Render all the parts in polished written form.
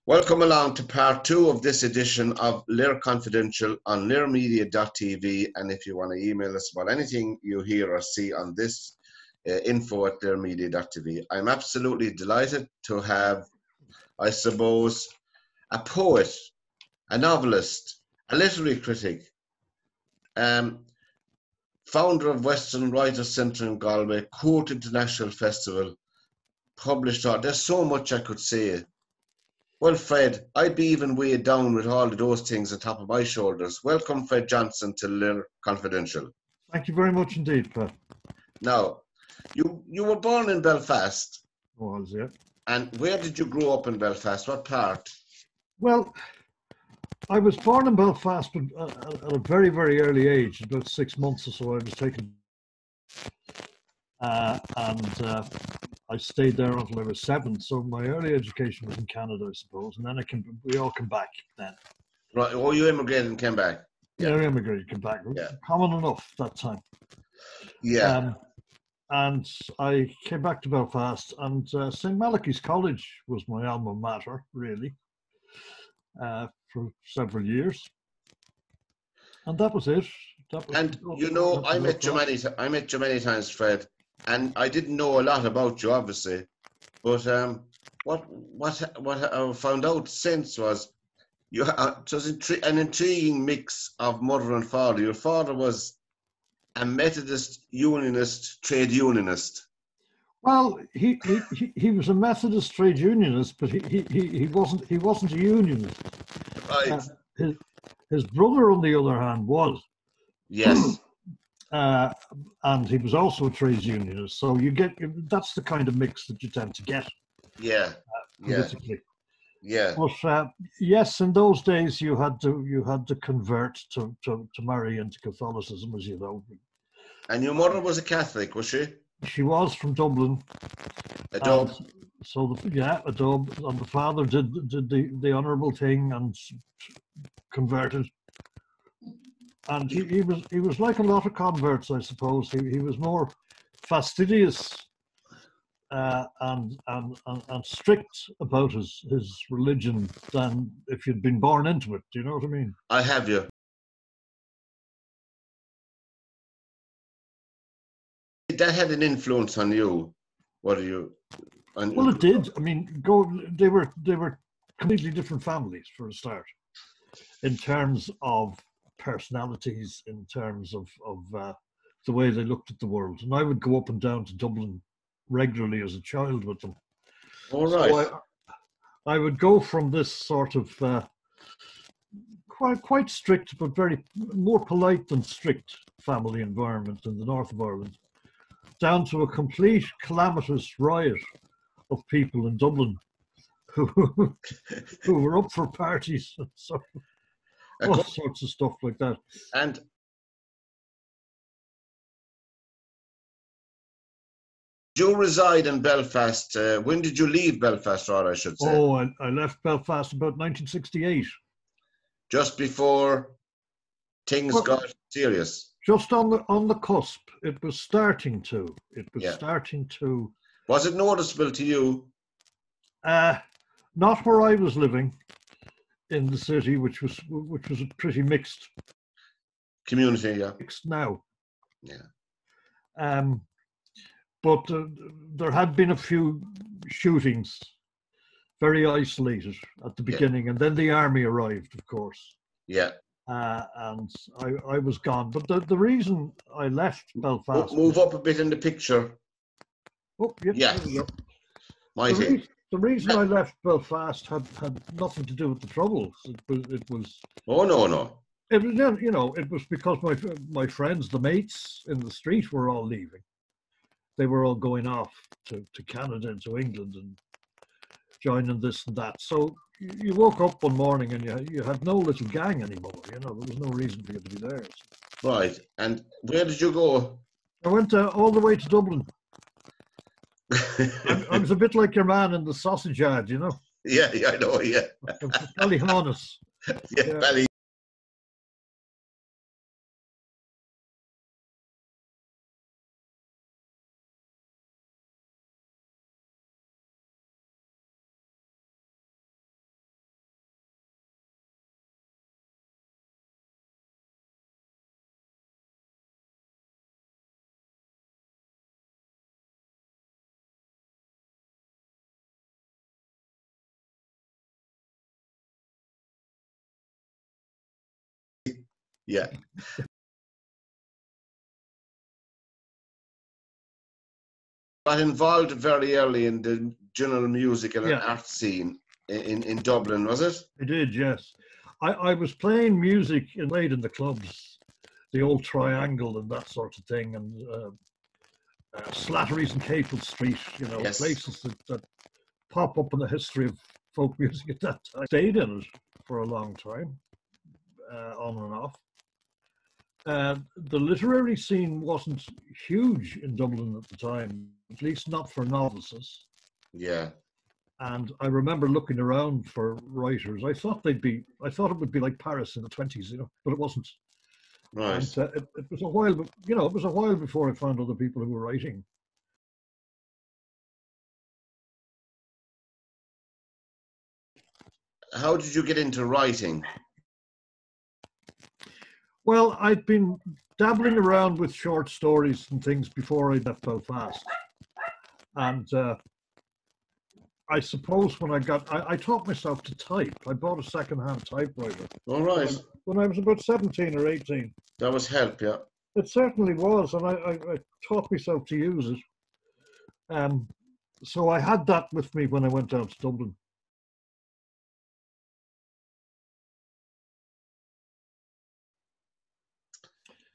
Welcome along to part 2 of this edition of LiR Confidential on lirmedia.tv. And if you want to email us about anything you hear or see on this, info@lirmedia.tv. I'm absolutely delighted to have, I suppose, a poet, a novelist, a literary critic, founder of Western Writers' Centre in Galway, Cuairt International Festival, published art. There's so much I could say. Well, Fred, I'd be even weighed down with all of those things on top of my shoulders. Welcome, Fred Johnston, to LiR Confidential. Thank you very much indeed, Pat. Now, you were born in Belfast. Was it? And where did you grow up in Belfast? What part? Well, I was born in Belfast at a very, very early age, about 6 months or so. I was taken, and I stayed there until I was 7. So my early education was in Canada, I suppose, and then we all came back then. Right. Oh, you immigrated and came back. Yeah, I immigrated, came back. Yeah. Common enough that time. Yeah. And I came back to Belfast, and St. Malachy's College was my alma mater, really, for several years. And that was it. I met you many times, Fred, and I didn't know a lot about you, obviously. But what I found out since was it was an intriguing mix of mother and father. Your father was a Methodist Unionist, trade unionist. Well, he was a Methodist trade unionist, but he wasn't a unionist. Right. His brother, on the other hand, was. Yes. And he was also a trade unionist. So that's the kind of mix that you tend to get. Yeah. Politically. Yeah. But yes, in those days you had to convert to marry into Catholicism, as you know. And your mother was a Catholic, was she? She was from Dublin. A Dub. So a Dub, and the father did the honourable thing and converted. And he was like a lot of converts, I suppose. He was more fastidious and strict about his religion than if you'd been born into it. Do you know what I mean? I have you. That had an influence on you. Well, it did. I mean, they were completely different families for a start, in terms of personalities, in terms of the way they looked at the world. And I would go up and down to Dublin regularly as a child with them. All right. So I would go from this sort of quite strict, but very more polite than strict family environment in the north of Ireland, down to a complete calamitous riot of people in Dublin who were up for parties and so all sorts of stuff like that. And you reside in Belfast. When did you leave Belfast, or I should say? Oh, I left Belfast about 1968. Just before things got serious. Just on the cusp. It was starting to. Starting to. Was it noticeable to you? Not where I was living, in the city, which was a pretty mixed community. Yeah. Mixed now. Yeah. But there had been a few shootings, very isolated at the beginning, and then the army arrived, of course. Yeah. And I was gone. But the reason I left Belfast... Move up a bit in the picture. Oh, yeah. Mighty. The reason I left Belfast had nothing to do with the Troubles. It was... Oh, no. It was, it was because my friends, the mates in the street, were all leaving. They were all going off to Canada and to England and joining this and that. So you woke up one morning and you had no little gang anymore. There was no reason for you to be there. Right. And where did you go? I went all the way to Dublin. I was a bit like your man in the sausage ad, Yeah, I know, yeah. Ballyhonus. Yeah. Yeah. Got involved very early in the general musical and art scene in Dublin, was it? I did, yes. I was playing music played in the clubs, the old Triangle and that sort of thing, and Slattery's and Capel Street, you know, places that pop up in the history of folk music at that time. Stayed in it for a long time, on and off. The literary scene wasn't huge in Dublin at the time, at least not for novices. Yeah. And I remember looking around for writers. I thought it would be like Paris in the 20s, you know, but it wasn't. Right. And it was a while, you know, it was a while before I found other people who were writing. How did you get into writing? Well, I'd been dabbling around with short stories and things before I left Belfast. And I suppose when I taught myself to type. I bought a second-hand typewriter. All right. When I was about 17 or 18. That was help, yeah. It certainly was, and I taught myself to use it. So I had that with me when I went down to Dublin.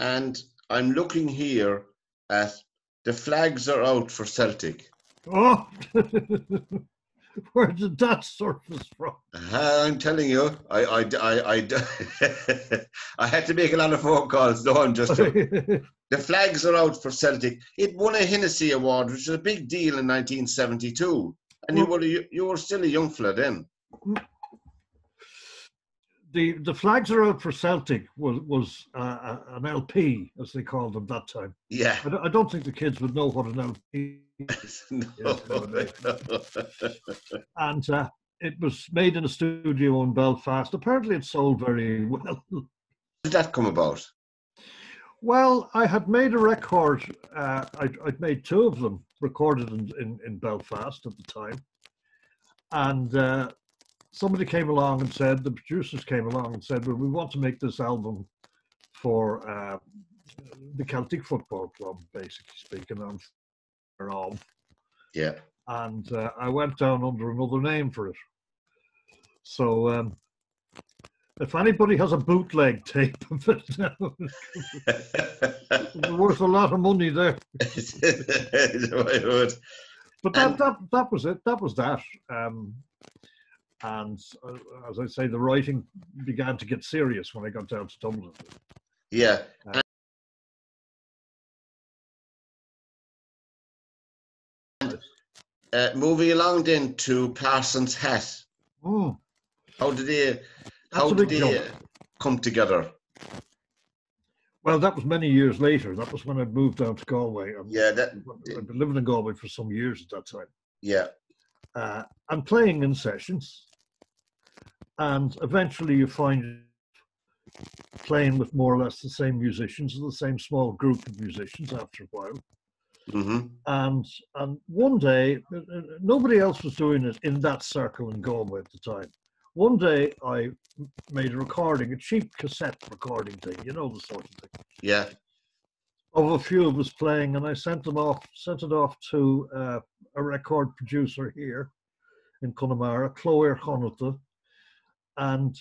And I'm looking here at the flags are out for Celtic. Oh, where did that surface from? I'm telling you, I had to make a lot of phone calls. No, I'm just joking. The flags are out for Celtic. It won a Hennessy Award, which was a big deal in 1972. And you were still a young fella then. The flags are out for Celtic was an LP, as they called them that time. Yeah. I don't think the kids would know what an LP is. No. And it was made in a studio in Belfast. Apparently it sold very well. How did that come about? Well, I had made a record. I'd made two of them, recorded in Belfast at the time. And somebody came along and said, the producers came along and said, well, we want to make this album for the Celtic Football Club, basically speaking. Yeah. And I went down under another name for it. So if anybody has a bootleg tape of it now, it's worth a lot of money there. But that was it. That was that. And as I say, the writing began to get serious when I got down to Dublin. Yeah. Moving along then to Parsons Hess. Oh. How did they come together? Well, that was many years later. That was when I moved down to Galway. I'd been living in Galway for some years at that time. Yeah. And playing in sessions. And eventually you find playing with more or less the same musicians, the same small group of musicians after a while. Mm-hmm. And one day, nobody else was doing it in that circle in Galway at the time. One day I made a recording, a cheap cassette recording thing, you know, the sort of thing. Yeah. Of a few of us playing, and I sent it off to a record producer here in Connemara, Cuairt, and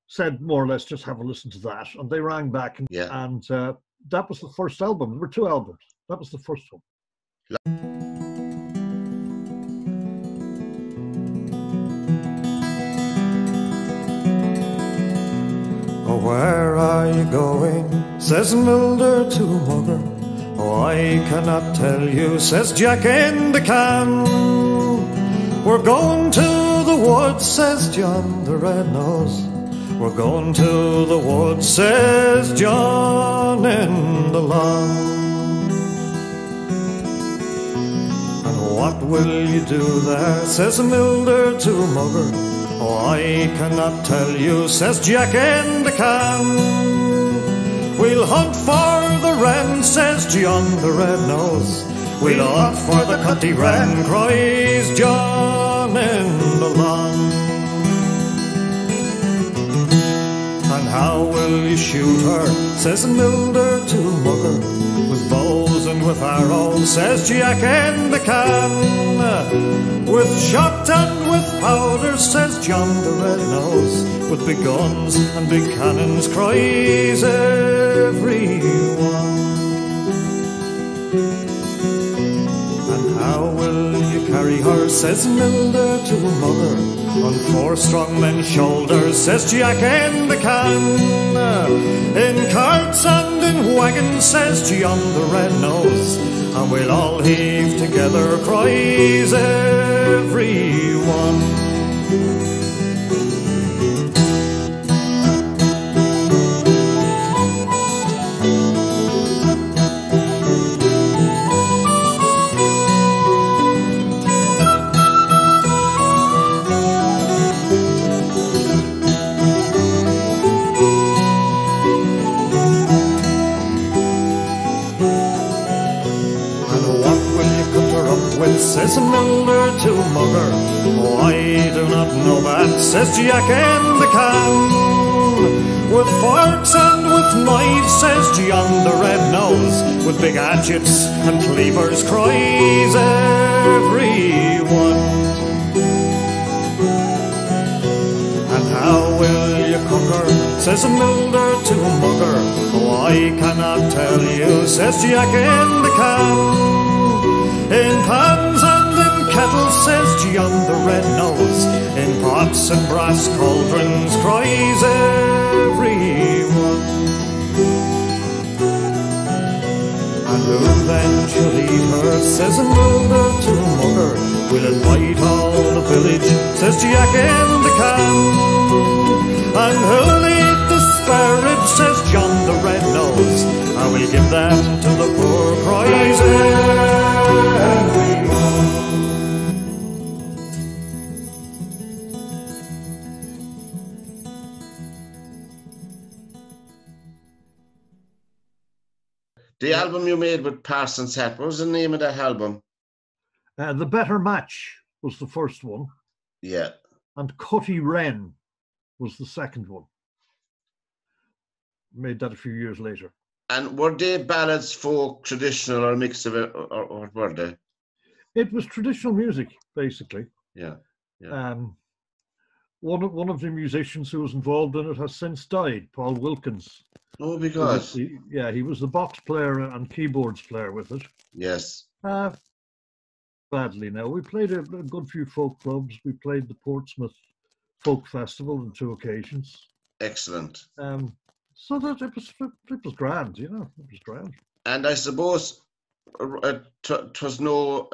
said more or less just have a listen to that. And they rang back, and that was the first album. There were two albums. That was the first one. Oh, where are you going? Says Milder to Mugger. Oh, I cannot tell you, says Jack in the can. We're going to the woods, says John the Red-Nosed. We're going to the woods, says John in the lawn. And what will you do there, says Milder to Mugger. Oh, I cannot tell you, says Jack in the can. We'll hunt for the wren, says John the Red-Nosed. We'll hunt for the cutty wren, cries John in the lawn. And how will you shoot her, says Milder to Mugger. With bows and with arrows, says Jack in the can. With shot and with powder, says John the Red-Nose. With big guns and big cannons, cries everyone. And how will you carry her, says Milder to Mugger. On 4 strong men's shoulders, says Jack in the can. In carts and in wagons, says John the Red-Nose. And we'll all heave together, cries everyone. Says Milder to Mugger. Oh, I do not know that, says Jack in the can. With forks and with knives, says John the Red-Nose. With big hatchets and cleavers, cries everyone. And how will you conquer, says Milder to Mugger. Oh, I cannot tell you, says Jack in the can. In pans and in kettles, says John the Red-Nose. In pots and brass cauldrons, cries everyone. And who then shall eat her, says Milder to Mugger. We'll invite all the village, says Jack in the can. And who'll eat the spare ribs, says John the Red-Nose. And we'll give them to the poor, cries everyone. The album you made with Parsons Hess, what was the name of that album? The Better Match was the first one. Yeah. And Cutty Wren was the second one. Made that a few years later. And were they ballads, folk, traditional, or a mix of it, or what were they? It was traditional music, basically. Yeah. Yeah. One of the musicians who was involved in it has since died, Paul Wilkins. Oh, because he was the box player and keyboards player with it. Yes. Badly now. We played a good few folk clubs. We played the Portsmouth Folk Festival on 2 occasions. Excellent. So that it was grand, you know. It was grand. And I suppose it was no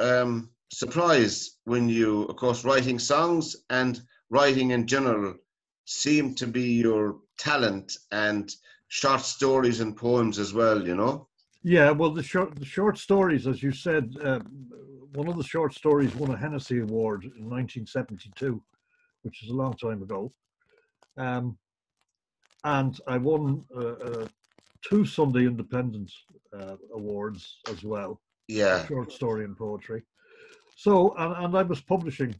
surprise when you, of course, writing songs and writing in general seemed to be your talent, and short stories and poems as well, you know? Yeah, well, the short stories, as you said, one of the short stories won a Hennessy Award in 1972, which is a long time ago. And I won 2 Sunday Independent Awards as well. Yeah. Short story and poetry. So, and I was publishing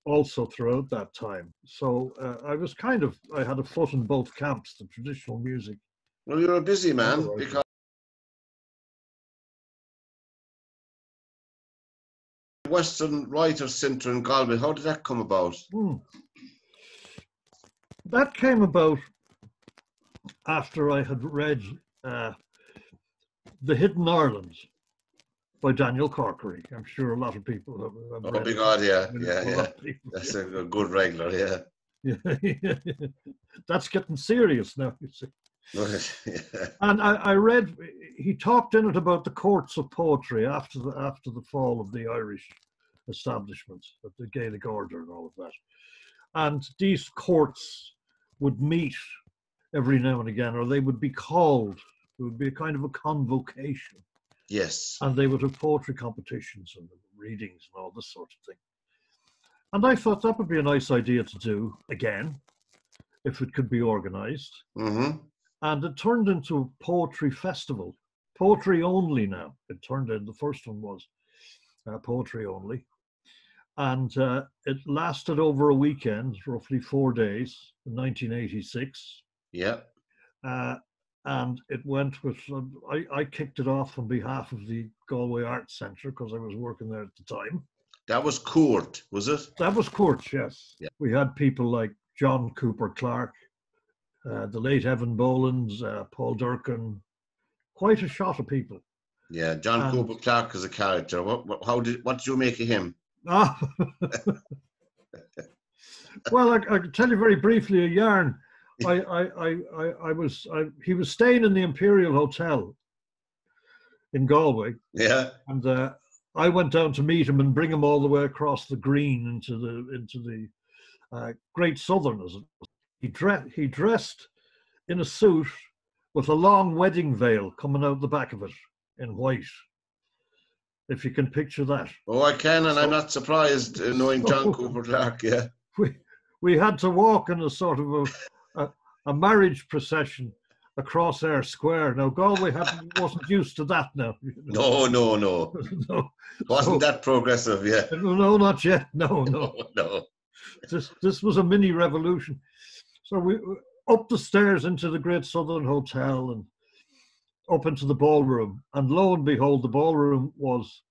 also throughout that time. So I had a foot in both camps, the traditional music. Well, you're a busy man, because Western Writers' Centre in Galway, how did that come about? That came about after I had read The Hidden Ireland by Daniel Corkery. I'm sure a lot of people have read it. God, yeah. That's a good regular, yeah. That's getting serious now, you see. Yeah. And I read, he talked in it about the courts of poetry after the fall of the Irish establishment, of the Gaelic order and all of that. And these courts would meet every now and again, or they would be called. It would be a kind of a convocation. Yes. And they would have poetry competitions and readings and all this sort of thing. And I thought that would be a nice idea to do again, if it could be organized. Mm-hmm. And it turned into a poetry festival, poetry only now. It turned out the first one was poetry only. And it lasted over a weekend, roughly 4 days, in 1986. Yeah. And it went with, I kicked it off on behalf of the Galway Arts Centre because I was working there at the time. That was Cuairt, was it? That was Cuairt, yes. Yeah. We had people like John Cooper Clarke, the late Evan Bolins, Paul Durkin, quite a shot of people. Yeah, John Cooper Clarke is a character. What did you make of him? Ah. Well, I can tell you very briefly a yarn. He was staying in the Imperial Hotel in Galway. Yeah. And I went down to meet him and bring him all the way across the green into the Great Southern. He dressed in a suit with a long wedding veil coming out the back of it in white. If you can picture that. Oh, I can, and I'm not surprised knowing John Cooper Clarke. Yeah. We had to walk in a sort of a marriage procession across our square. Now Galway wasn't used to that now. You know? No. No. Wasn't that progressive? Yeah. No, not yet. No. No. This was a mini revolution. So we up the stairs into the Great Southern Hotel and up into the ballroom. And lo and behold, the ballroom was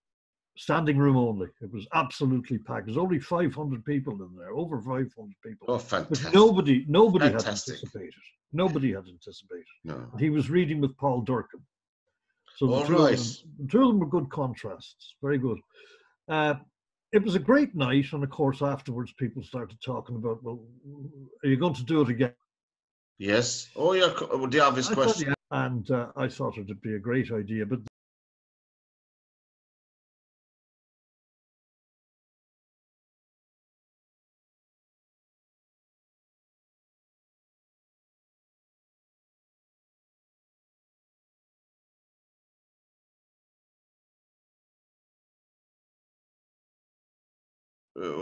standing room only. It was absolutely packed. There's only 500 people in there, over 500 people. Oh, fantastic. But nobody Fantastic. had anticipated. Nobody had anticipated. No. He was reading with Paul Durkin. So the two of them were good contrasts. Very good. It was a great night. And of course, afterwards, people started talking about, well, are you going to do it again? Yes. Oh, yeah. The obvious question. And I thought it'd be a great idea. But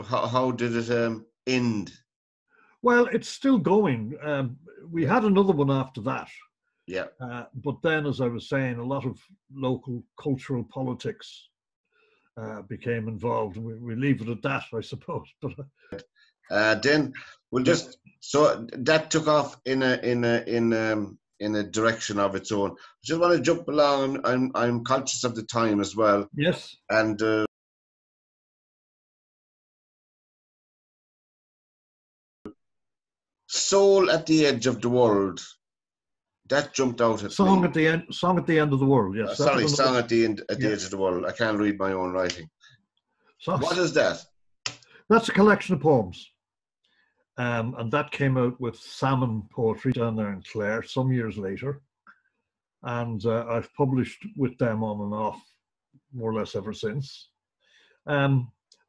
How did it end? Well, it's still going. We had another one after that. Yeah. But then, as I was saying, a lot of local cultural politics became involved. We leave it at that, I suppose. But then we'll just so that took off in a direction of its own. I just want to jump along. I'm conscious of the time as well. Yes. And Soul at the Edge of the World. That jumped out at Song me. at the end of the world. Yes. Sorry, Song at the Edge of the World. I can't read my own writing. So, what is that? That's a collection of poems. And that came out with Salmon Poetry down there in Cuairt some years later. And I've published with them on and off more or less ever since.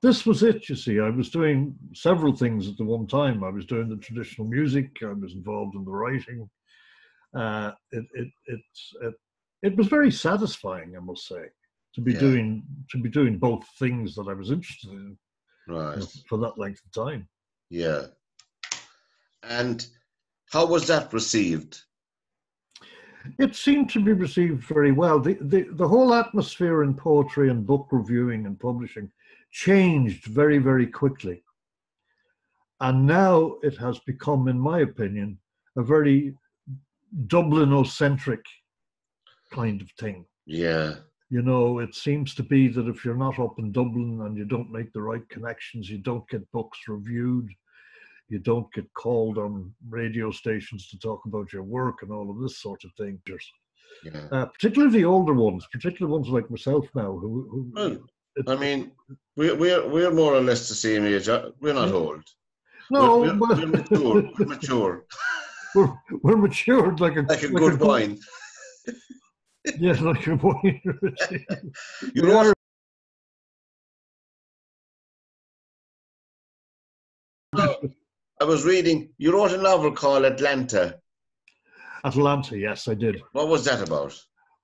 This was it, you see. I was doing several things at the one time. I was doing the traditional music. I was involved in the writing. It was very satisfying, I must say, to be doing both things that I was interested in, right, for that length of time. Yeah. And how was that received? It seemed to be received very well. The whole atmosphere in poetry and book reviewing and publishing changed very, very quickly. And now it has become, in my opinion, a very Dublin-centric kind of thing. Yeah. You know, it seems to be that if you're not up in Dublin and you don't make the right connections, you don't get books reviewed, you don't get called on radio stations to talk about your work and all of this sort of thing. Yeah. Particularly the older ones, particularly ones like myself now. I mean, we're more or less the same age. We're not old. No, we're mature. We're mature. We're matured like a good wine. Yeah, like a wine. I was reading, you wrote a novel called Atlanta. Atlanta, yes, I did. What was that about?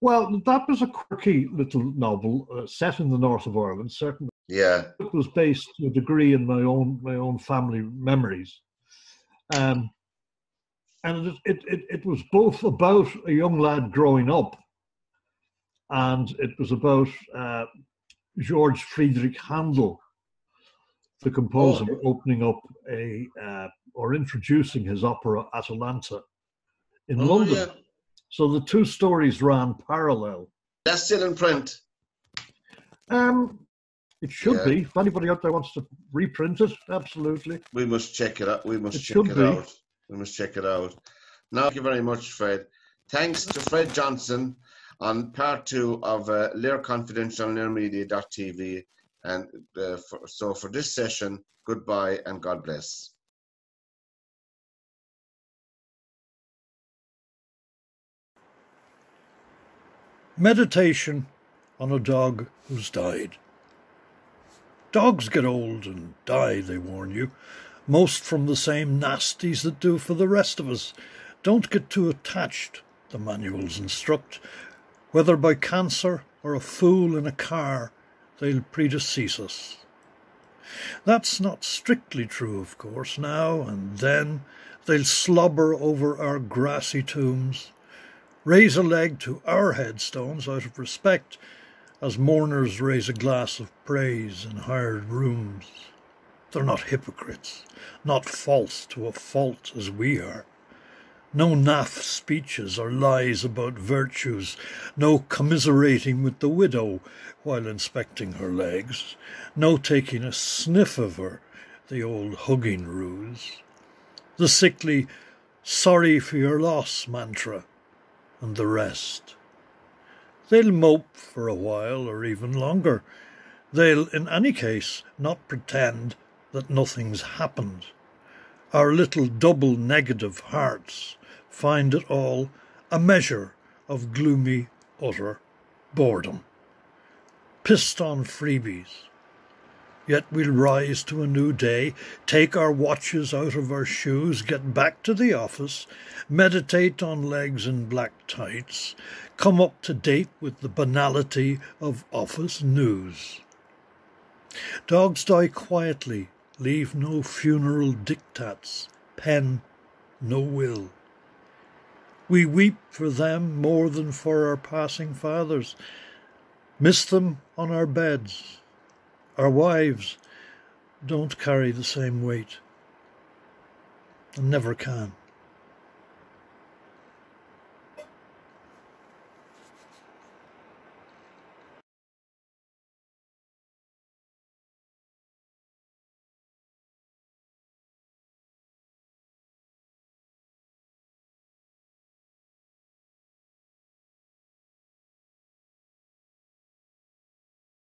Well, that was a quirky little novel set in the north of Ireland, certainly. Yeah. It was based to a degree in my own family memories. And it was both about a young lad growing up, and it was about Georg Friedrich Handel, the composer, opening up or introducing his opera Atalanta in Oh, London. yeah. So the two stories ran parallel. That's still in print. It should Yeah. be. If anybody out there wants to reprint it, absolutely. We must check it out. We must It check should it be. out. We must check it out. Now, thank you very much, Fred. Thanks to Fred Johnston on part 2 of LiR Confidential on LiRmedia.tv. And so for this session, goodbye and God bless. Meditation on a dog who's died. Dogs get old and die, they warn you, most from the same nasties that do for the rest of us. Don't get too attached, the manuals instruct. Whether by cancer or a fool in a car, they'll predecease us. That's not strictly true, of course. Now and then they'll slobber over our grassy tombs, raise a leg to our headstones out of respect, as mourners raise a glass of praise in hired rooms. They're not hypocrites, not false to a fault as we are. No naff speeches or lies about virtues, no commiserating with the widow while inspecting her legs, no taking a sniff of her, the old hugging ruse, the sickly sorry for your loss mantra, and the rest. They'll mope for a while or even longer. They'll, in any case, not pretend that nothing's happened. Our little double negative hearts find it all a measure of gloomy, utter boredom. Pissed on freebies. Yet we'll rise to a new day, take our watches out of our shoes, get back to the office, meditate on legs in black tights, come up to date with the banality of office news. Dogs die quietly, leave no funeral diktats, pen no will. We weep for them more than for our passing fathers, miss them on our beds. Our wives don't carry the same weight, and never can.